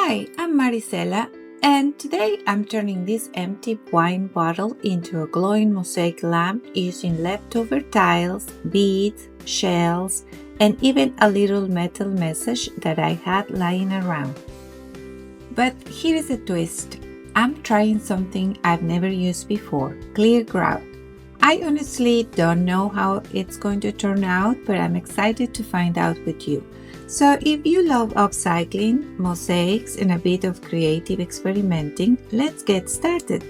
Hi, I'm Marisela, and today I'm turning this empty wine bottle into a glowing mosaic lamp using leftover tiles, beads, shells, and even a little metal message that I had lying around. But here is a twist. I'm trying something I've never used before, clear grout. I honestly don't know how it's going to turn out, but I'm excited to find out with you. So if you love upcycling, mosaics, and a bit of creative experimenting, let's get started.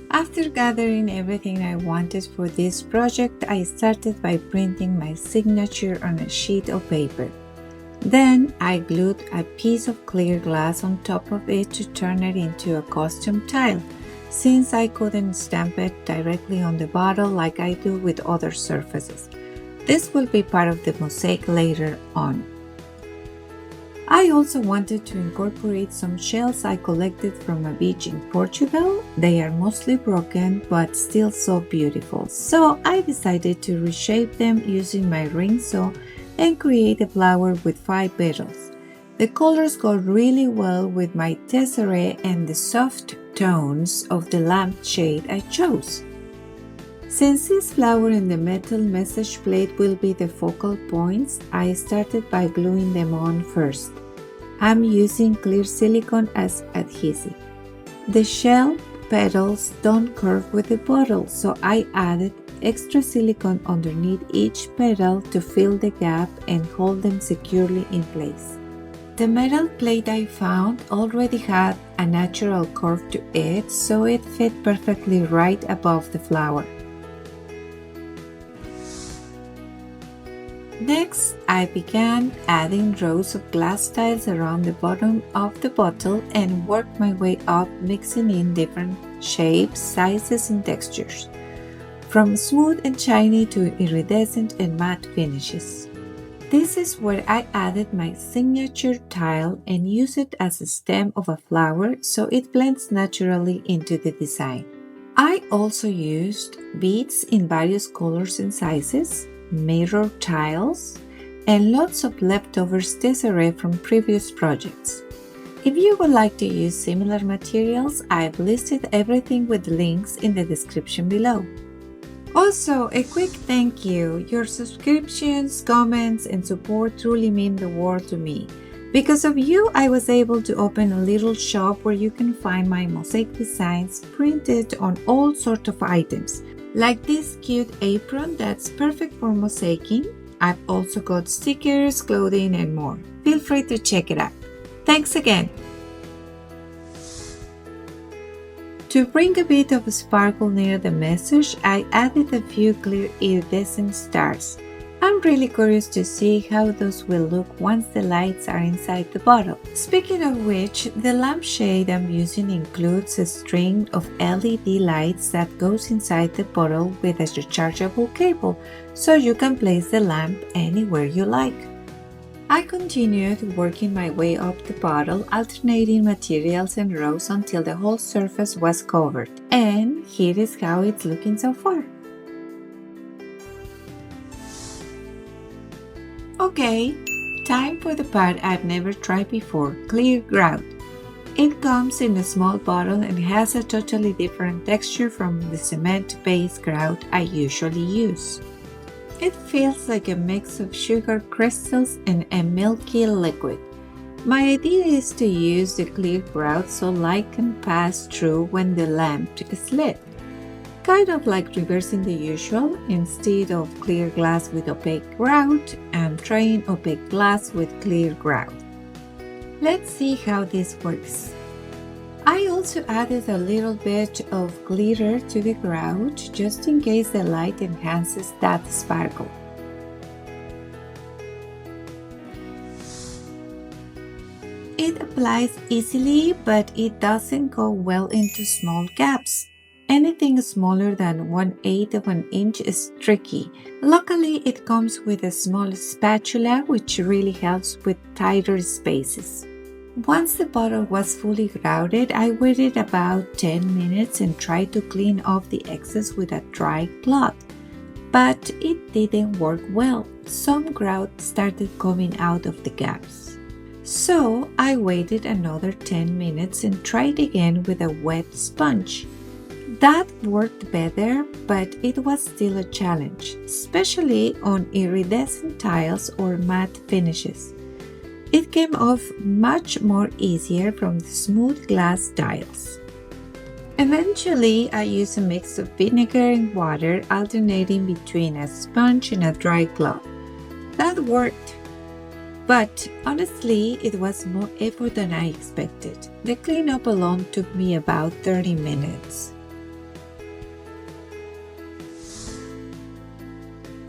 After gathering everything I wanted for this project, I started by printing my signature on a sheet of paper. Then I glued a piece of clear glass on top of it to turn it into a custom tile, since I couldn't stamp it directly on the bottle like I do with other surfaces. This will be part of the mosaic later on. I also wanted to incorporate some shells I collected from a beach in Portugal. They are mostly broken but still so beautiful, so I decided to reshape them using my ring saw and create a flower with 5 petals. The colors go really well with my tesserae and the soft tones of the lamp shade I chose. Since this flower and the metal message plate will be the focal points, I started by gluing them on first. I'm using clear silicone as adhesive. The shell petals don't curve with the bottle, so I added extra silicone underneath each petal to fill the gap and hold them securely in place. The metal plate I found already had a natural curve to it, so it fit perfectly right above the flower. Next, I began adding rows of glass tiles around the bottom of the bottle and worked my way up, mixing in different shapes, sizes, and textures, from smooth and shiny to iridescent and matte finishes. This is where I added my signature tile and used it as a stem of a flower so it blends naturally into the design. I also used beads in various colors and sizes, mirror tiles, and lots of leftover tesserae from previous projects. If you would like to use similar materials, I've listed everything with links in the description below. Also, a quick thank you. Your subscriptions, comments, and support truly mean the world to me. Because of you, I was able to open a little shop where you can find my mosaic designs printed on all sorts of items, like this cute apron that's perfect for mosaicing. I've also got stickers, clothing, and more. Feel free to check it out. Thanks again! To bring a bit of a sparkle near the message, I added a few clear iridescent stars. I'm really curious to see how those will look once the lights are inside the bottle. Speaking of which, the lampshade I'm using includes a string of LED lights that goes inside the bottle with a rechargeable cable, so you can place the lamp anywhere you like. I continued working my way up the bottle, alternating materials and rows until the whole surface was covered. And here is how it's looking so far. Okay, time for the part I've never tried before, clear grout. It comes in a small bottle and has a totally different texture from the cement-based grout I usually use. It feels like a mix of sugar crystals and a milky liquid. My idea is to use the clear grout so light can pass through when the lamp is lit. Kind of like reversing the usual. Instead of clear glass with opaque grout, I'm trying opaque glass with clear grout. Let's see how this works. I also added a little bit of glitter to the grout just in case the light enhances that sparkle. It applies easily, but it doesn't go well into small gaps. Anything smaller than 1/8 of an inch is tricky. Luckily, it comes with a small spatula, which really helps with tighter spaces. Once the bottle was fully grouted, I waited about 10 minutes and tried to clean off the excess with a dry cloth. But it didn't work well. Some grout started coming out of the gaps. So I waited another 10 minutes and tried again with a wet sponge. That worked better, but it was still a challenge, especially on iridescent tiles or matte finishes. It came off much more easier from the smooth glass tiles. Eventually, I used a mix of vinegar and water, alternating between a sponge and a dry cloth. That worked. But honestly, it was more effort than I expected. The cleanup alone took me about 30 minutes.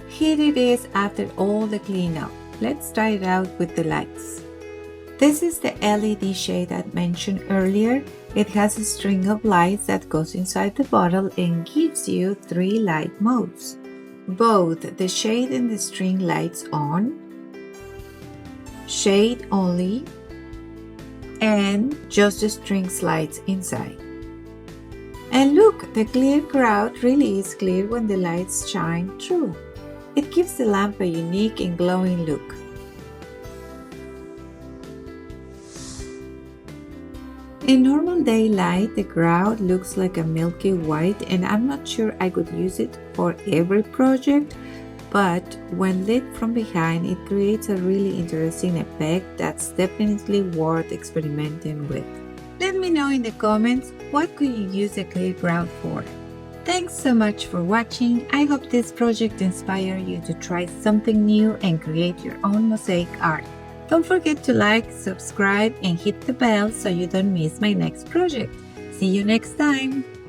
Here it is after all the cleanup. Let's try it out with the lights. This is the LED shade I mentioned earlier. It has a string of lights that goes inside the bottle and gives you 3 light modes. Both the shade and the string lights on, shade only, and just the string lights inside. And look, the clear grout really is clear when the lights shine through. It gives the lamp a unique and glowing look. In normal daylight, the grout looks like a milky white, and I'm not sure I could use it for every project, but when lit from behind, it creates a really interesting effect that's definitely worth experimenting with. Let me know in the comments what could you use a clear grout for. Thanks so much for watching. I hope this project inspired you to try something new and create your own mosaic art. Don't forget to like, subscribe, and hit the bell so you don't miss my next project. See you next time!